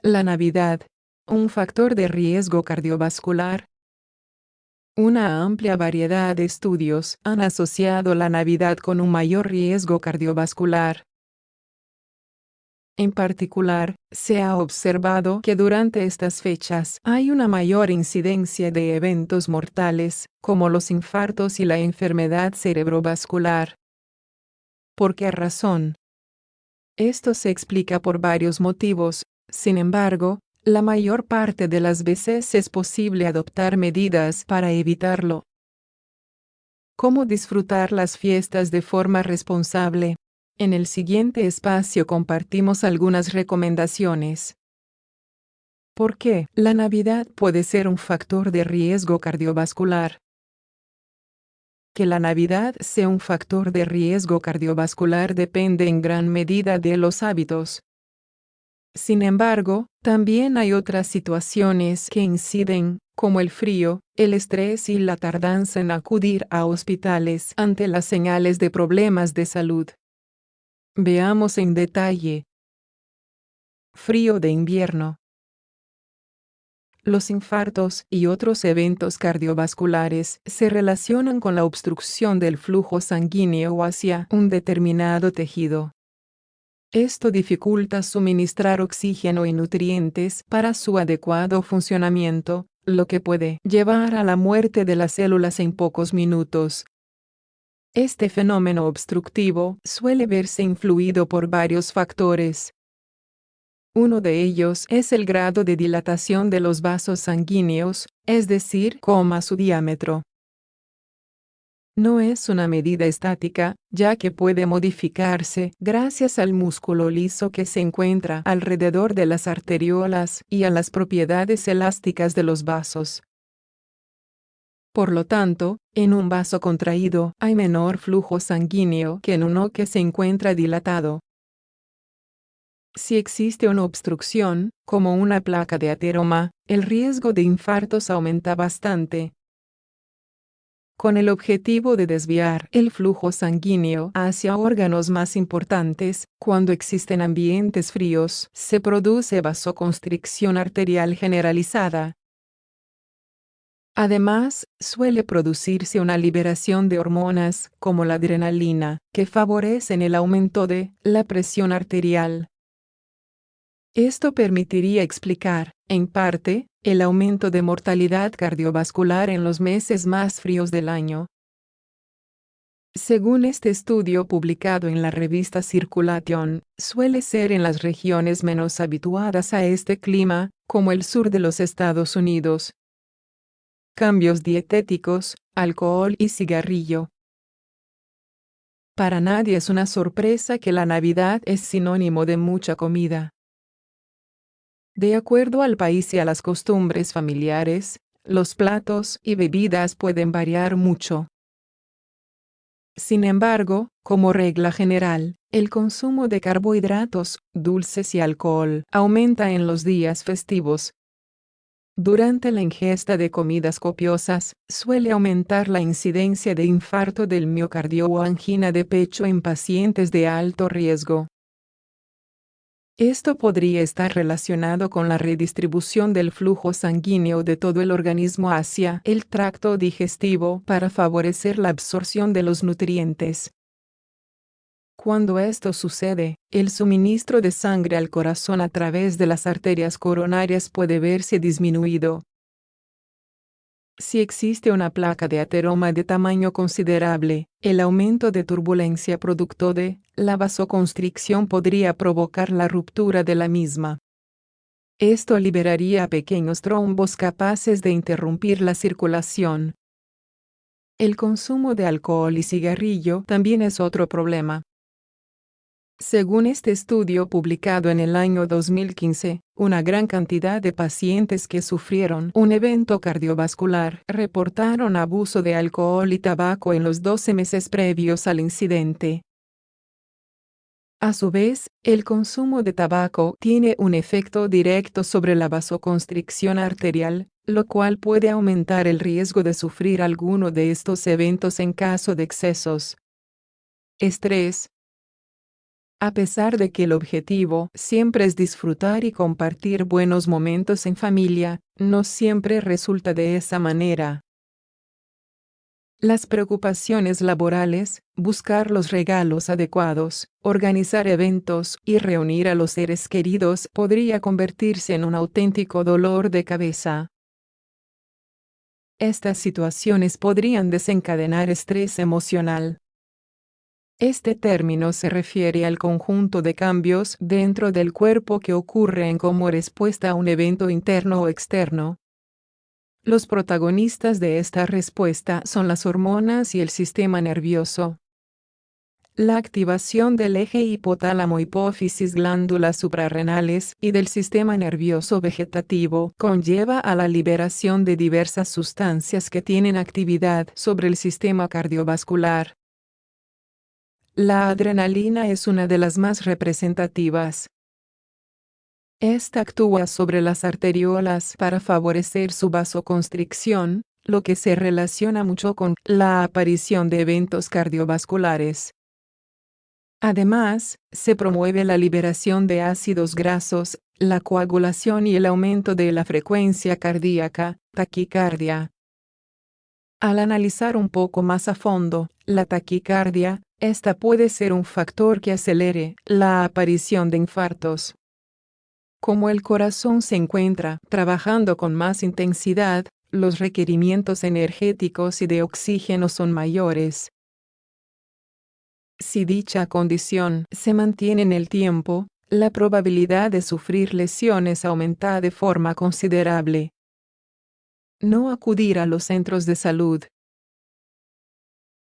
La Navidad, un factor de riesgo cardiovascular. Una amplia variedad de estudios han asociado la Navidad con un mayor riesgo cardiovascular. En particular, se ha observado que durante estas fechas hay una mayor incidencia de eventos mortales, como los infartos y la enfermedad cerebrovascular. ¿Por qué razón? Esto se explica por varios motivos. Sin embargo, la mayor parte de las veces es posible adoptar medidas para evitarlo. ¿Cómo disfrutar las fiestas de forma responsable? En el siguiente espacio compartimos algunas recomendaciones. ¿Por qué la Navidad puede ser un factor de riesgo cardiovascular? Que la Navidad sea un factor de riesgo cardiovascular depende en gran medida de los hábitos. Sin embargo, también hay otras situaciones que inciden, como el frío, el estrés y la tardanza en acudir a hospitales ante las señales de problemas de salud. Veamos en detalle. Frío de invierno. Los infartos y otros eventos cardiovasculares se relacionan con la obstrucción del flujo sanguíneo hacia un determinado tejido. Esto dificulta suministrar oxígeno y nutrientes para su adecuado funcionamiento, lo que puede llevar a la muerte de las células en pocos minutos. Este fenómeno obstructivo suele verse influido por varios factores. Uno de ellos es el grado de dilatación de los vasos sanguíneos, es decir, su diámetro. No es una medida estática, ya que puede modificarse gracias al músculo liso que se encuentra alrededor de las arteriolas y a las propiedades elásticas de los vasos. Por lo tanto, en un vaso contraído hay menor flujo sanguíneo que en uno que se encuentra dilatado. Si existe una obstrucción, como una placa de ateroma, el riesgo de infartos aumenta bastante. Con el objetivo de desviar el flujo sanguíneo hacia órganos más importantes, cuando existen ambientes fríos, se produce vasoconstricción arterial generalizada. Además, suele producirse una liberación de hormonas, como la adrenalina, que favorecen el aumento de la presión arterial. Esto permitiría explicar, en parte, el aumento de mortalidad cardiovascular en los meses más fríos del año. Según este estudio publicado en la revista Circulation, suele ser en las regiones menos habituadas a este clima, como el sur de los Estados Unidos. Cambios dietéticos, alcohol y cigarrillo. Para nadie es una sorpresa que la Navidad es sinónimo de mucha comida. De acuerdo al país y a las costumbres familiares, los platos y bebidas pueden variar mucho. Sin embargo, como regla general, el consumo de carbohidratos, dulces y alcohol aumenta en los días festivos. Durante la ingesta de comidas copiosas, suele aumentar la incidencia de infarto del miocardio o angina de pecho en pacientes de alto riesgo. Esto podría estar relacionado con la redistribución del flujo sanguíneo de todo el organismo hacia el tracto digestivo para favorecer la absorción de los nutrientes. Cuando esto sucede, el suministro de sangre al corazón a través de las arterias coronarias puede verse disminuido. Si existe una placa de ateroma de tamaño considerable, el aumento de turbulencia producto de la vasoconstricción podría provocar la ruptura de la misma. Esto liberaría pequeños trombos capaces de interrumpir la circulación. El consumo de alcohol y cigarrillo también es otro problema. Según este estudio publicado en el año 2015, una gran cantidad de pacientes que sufrieron un evento cardiovascular reportaron abuso de alcohol y tabaco en los 12 meses previos al incidente. A su vez, el consumo de tabaco tiene un efecto directo sobre la vasoconstricción arterial, lo cual puede aumentar el riesgo de sufrir alguno de estos eventos en caso de excesos. Estrés. A pesar de que el objetivo siempre es disfrutar y compartir buenos momentos en familia, no siempre resulta de esa manera. Las preocupaciones laborales, buscar los regalos adecuados, organizar eventos y reunir a los seres queridos podría convertirse en un auténtico dolor de cabeza. Estas situaciones podrían desencadenar estrés emocional. Este término se refiere al conjunto de cambios dentro del cuerpo que ocurren como respuesta a un evento interno o externo. Los protagonistas de esta respuesta son las hormonas y el sistema nervioso. La activación del eje hipotálamo-hipófisis, glándulas suprarrenales y del sistema nervioso vegetativo conlleva a la liberación de diversas sustancias que tienen actividad sobre el sistema cardiovascular. La adrenalina es una de las más representativas. Esta actúa sobre las arteriolas para favorecer su vasoconstricción, lo que se relaciona mucho con la aparición de eventos cardiovasculares. Además, se promueve la liberación de ácidos grasos, la coagulación y el aumento de la frecuencia cardíaca, taquicardia. Al analizar un poco más a fondo, la taquicardia, esta puede ser un factor que acelere la aparición de infartos. Como el corazón se encuentra trabajando con más intensidad, los requerimientos energéticos y de oxígeno son mayores. Si dicha condición se mantiene en el tiempo, la probabilidad de sufrir lesiones aumenta de forma considerable. No acudir a los centros de salud.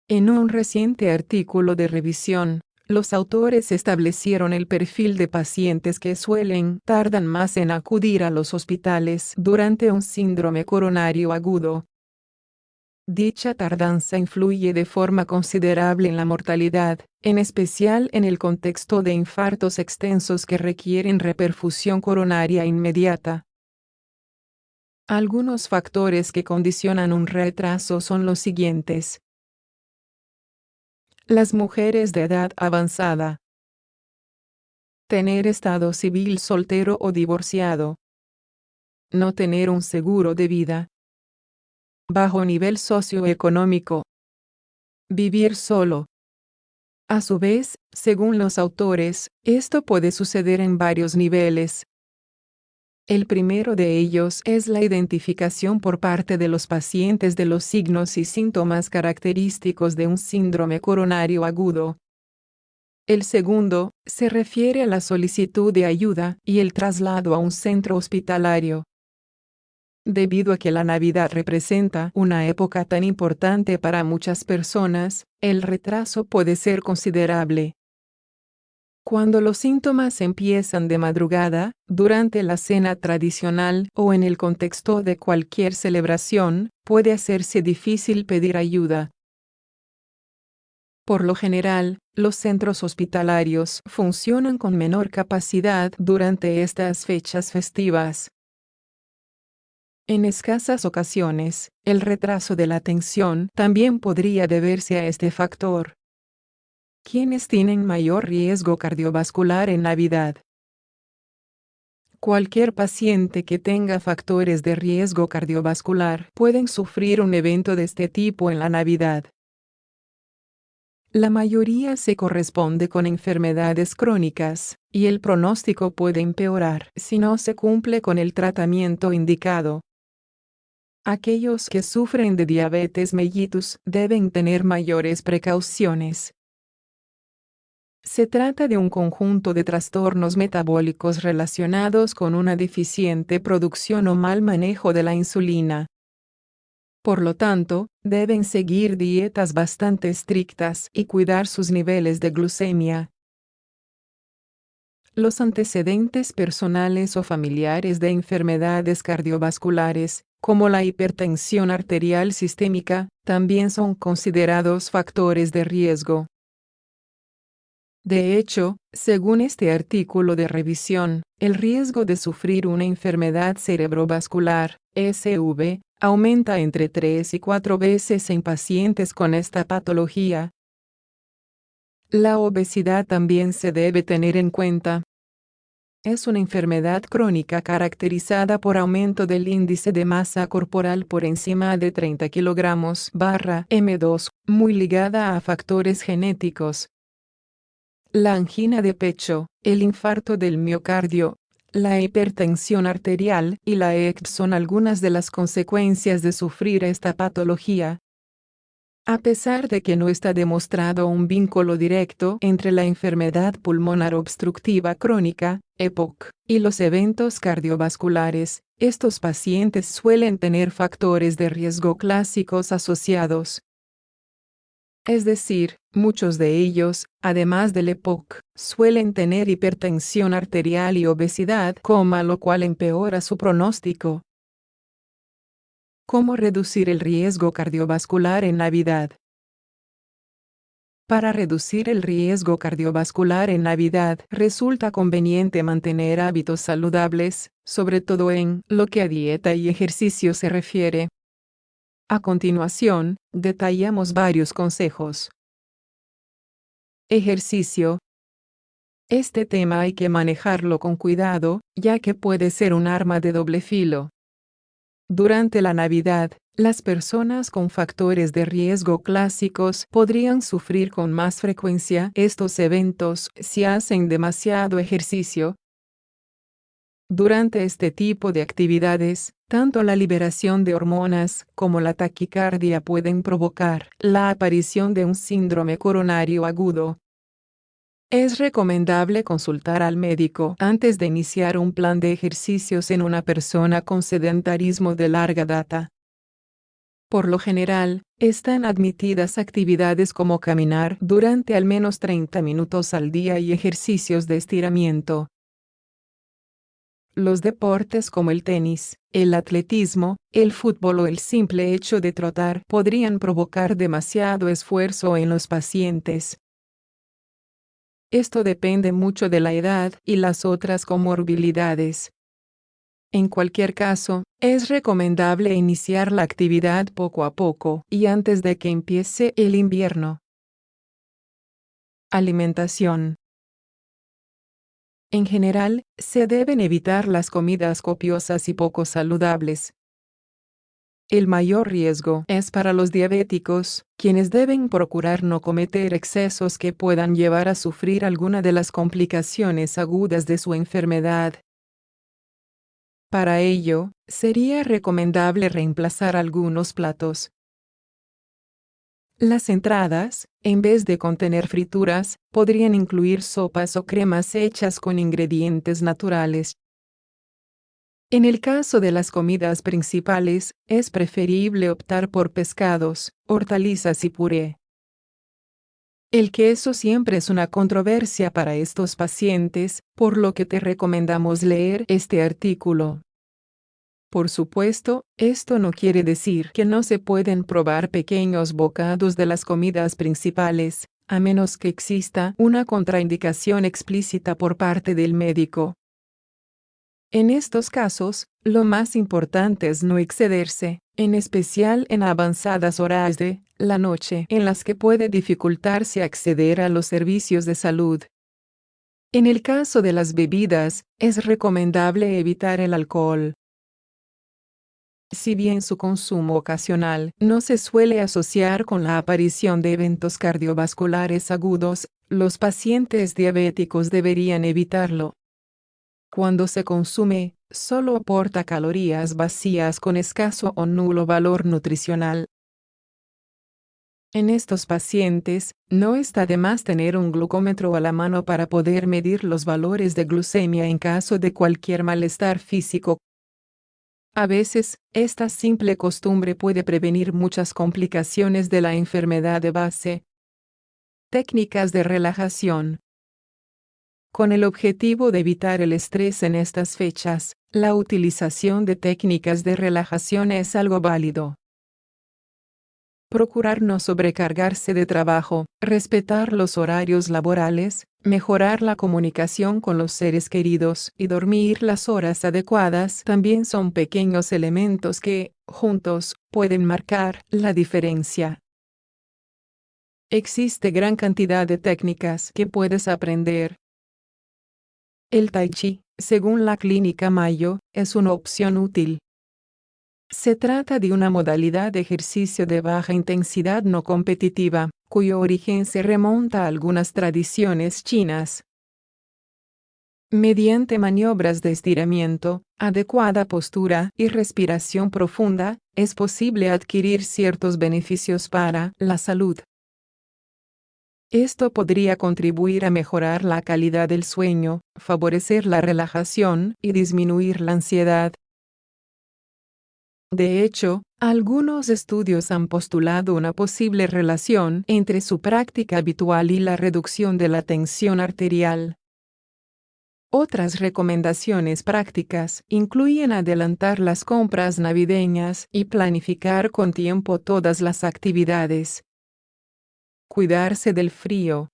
En un reciente artículo de revisión, los autores establecieron el perfil de pacientes que tardan más en acudir a los hospitales durante un síndrome coronario agudo. Dicha tardanza influye de forma considerable en la mortalidad, en especial en el contexto de infartos extensos que requieren reperfusión coronaria inmediata. Algunos factores que condicionan un retraso son los siguientes. Las mujeres de edad avanzada. Tener estado civil soltero o divorciado. No tener un seguro de vida. Bajo nivel socioeconómico. Vivir solo. A su vez, según los autores, esto puede suceder en varios niveles. El primero de ellos es la identificación por parte de los pacientes de los signos y síntomas característicos de un síndrome coronario agudo. El segundo, se refiere a la solicitud de ayuda y el traslado a un centro hospitalario. Debido a que la Navidad representa una época tan importante para muchas personas, el retraso puede ser considerable. Cuando los síntomas empiezan de madrugada, durante la cena tradicional o en el contexto de cualquier celebración, puede hacerse difícil pedir ayuda. Por lo general, los centros hospitalarios funcionan con menor capacidad durante estas fechas festivas. En escasas ocasiones, el retraso de la atención también podría deberse a este factor. ¿Quiénes tienen mayor riesgo cardiovascular en Navidad? Cualquier paciente que tenga factores de riesgo cardiovascular pueden sufrir un evento de este tipo en la Navidad. La mayoría se corresponde con enfermedades crónicas, y el pronóstico puede empeorar si no se cumple con el tratamiento indicado. Aquellos que sufren de diabetes mellitus deben tener mayores precauciones. Se trata de un conjunto de trastornos metabólicos relacionados con una deficiente producción o mal manejo de la insulina. Por lo tanto, deben seguir dietas bastante estrictas y cuidar sus niveles de glucemia. Los antecedentes personales o familiares de enfermedades cardiovasculares, como la hipertensión arterial sistémica, también son considerados factores de riesgo. De hecho, según este artículo de revisión, el riesgo de sufrir una enfermedad cerebrovascular, SV, aumenta entre 3 y 4 veces en pacientes con esta patología. La obesidad también se debe tener en cuenta. Es una enfermedad crónica caracterizada por aumento del índice de masa corporal por encima de 30 kg/m2, muy ligada a factores genéticos. La angina de pecho, el infarto del miocardio, la hipertensión arterial y la ECP son algunas de las consecuencias de sufrir esta patología. A pesar de que no está demostrado un vínculo directo entre la enfermedad pulmonar obstructiva crónica, EPOC, y los eventos cardiovasculares, estos pacientes suelen tener factores de riesgo clásicos asociados. Es decir, muchos de ellos, además del EPOC, suelen tener hipertensión arterial y obesidad, lo cual empeora su pronóstico. ¿Cómo reducir el riesgo cardiovascular en Navidad? Para reducir el riesgo cardiovascular en Navidad, resulta conveniente mantener hábitos saludables, sobre todo en lo que a dieta y ejercicio se refiere. A continuación, detallamos varios consejos. Ejercicio. Este tema hay que manejarlo con cuidado, ya que puede ser un arma de doble filo. Durante la Navidad, las personas con factores de riesgo clásicos podrían sufrir con más frecuencia estos eventos si hacen demasiado ejercicio. Durante este tipo de actividades, tanto la liberación de hormonas como la taquicardia pueden provocar la aparición de un síndrome coronario agudo. Es recomendable consultar al médico antes de iniciar un plan de ejercicios en una persona con sedentarismo de larga data. Por lo general, están admitidas actividades como caminar durante al menos 30 minutos al día y ejercicios de estiramiento. Los deportes como el tenis, el atletismo, el fútbol o el simple hecho de trotar podrían provocar demasiado esfuerzo en los pacientes. Esto depende mucho de la edad y las otras comorbilidades. En cualquier caso, es recomendable iniciar la actividad poco a poco y antes de que empiece el invierno. Alimentación. En general, se deben evitar las comidas copiosas y poco saludables. El mayor riesgo es para los diabéticos, quienes deben procurar no cometer excesos que puedan llevar a sufrir alguna de las complicaciones agudas de su enfermedad. Para ello, sería recomendable reemplazar algunos platos. Las entradas, en vez de contener frituras, podrían incluir sopas o cremas hechas con ingredientes naturales. En el caso de las comidas principales, es preferible optar por pescados, hortalizas y puré. El queso siempre es una controversia para estos pacientes, por lo que te recomendamos leer este artículo. Por supuesto, esto no quiere decir que no se pueden probar pequeños bocados de las comidas principales, a menos que exista una contraindicación explícita por parte del médico. En estos casos, lo más importante es no excederse, en especial en avanzadas horas de la noche en las que puede dificultarse acceder a los servicios de salud. En el caso de las bebidas, es recomendable evitar el alcohol. Si bien su consumo ocasional no se suele asociar con la aparición de eventos cardiovasculares agudos, los pacientes diabéticos deberían evitarlo. Cuando se consume, solo aporta calorías vacías con escaso o nulo valor nutricional. En estos pacientes, no está de más tener un glucómetro a la mano para poder medir los valores de glucemia en caso de cualquier malestar físico. A veces, esta simple costumbre puede prevenir muchas complicaciones de la enfermedad de base. Técnicas de relajación. Con el objetivo de evitar el estrés en estas fechas, la utilización de técnicas de relajación es algo válido. Procurar no sobrecargarse de trabajo, respetar los horarios laborales, mejorar la comunicación con los seres queridos y dormir las horas adecuadas también son pequeños elementos que, juntos, pueden marcar la diferencia. Existe gran cantidad de técnicas que puedes aprender. El Tai Chi, según la Clínica Mayo, es una opción útil. Se trata de una modalidad de ejercicio de baja intensidad no competitiva, cuyo origen se remonta a algunas tradiciones chinas. Mediante maniobras de estiramiento, adecuada postura y respiración profunda, es posible adquirir ciertos beneficios para la salud. Esto podría contribuir a mejorar la calidad del sueño, favorecer la relajación y disminuir la ansiedad. De hecho, algunos estudios han postulado una posible relación entre su práctica habitual y la reducción de la tensión arterial. Otras recomendaciones prácticas incluyen adelantar las compras navideñas y planificar con tiempo todas las actividades. Cuidarse del frío.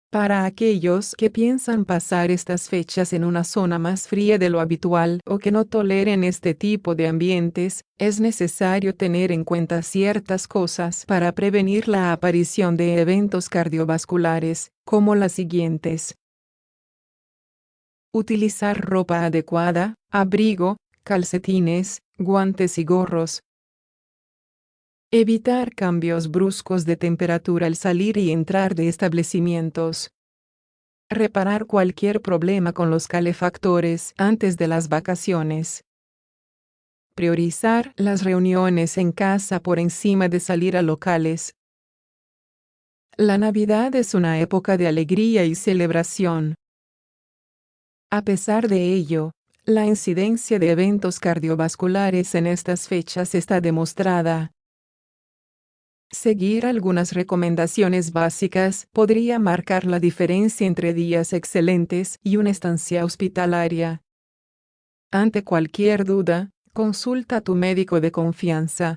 Para aquellos que piensan pasar estas fechas en una zona más fría de lo habitual o que no toleren este tipo de ambientes, es necesario tener en cuenta ciertas cosas para prevenir la aparición de eventos cardiovasculares, como las siguientes. Utilizar ropa adecuada, abrigo, calcetines, guantes y gorros. Evitar cambios bruscos de temperatura al salir y entrar de establecimientos. Reparar cualquier problema con los calefactores antes de las vacaciones. Priorizar las reuniones en casa por encima de salir a locales. La Navidad es una época de alegría y celebración. A pesar de ello, la incidencia de eventos cardiovasculares en estas fechas está demostrada. Seguir algunas recomendaciones básicas podría marcar la diferencia entre días excelentes y una estancia hospitalaria. Ante cualquier duda, consulta a tu médico de confianza.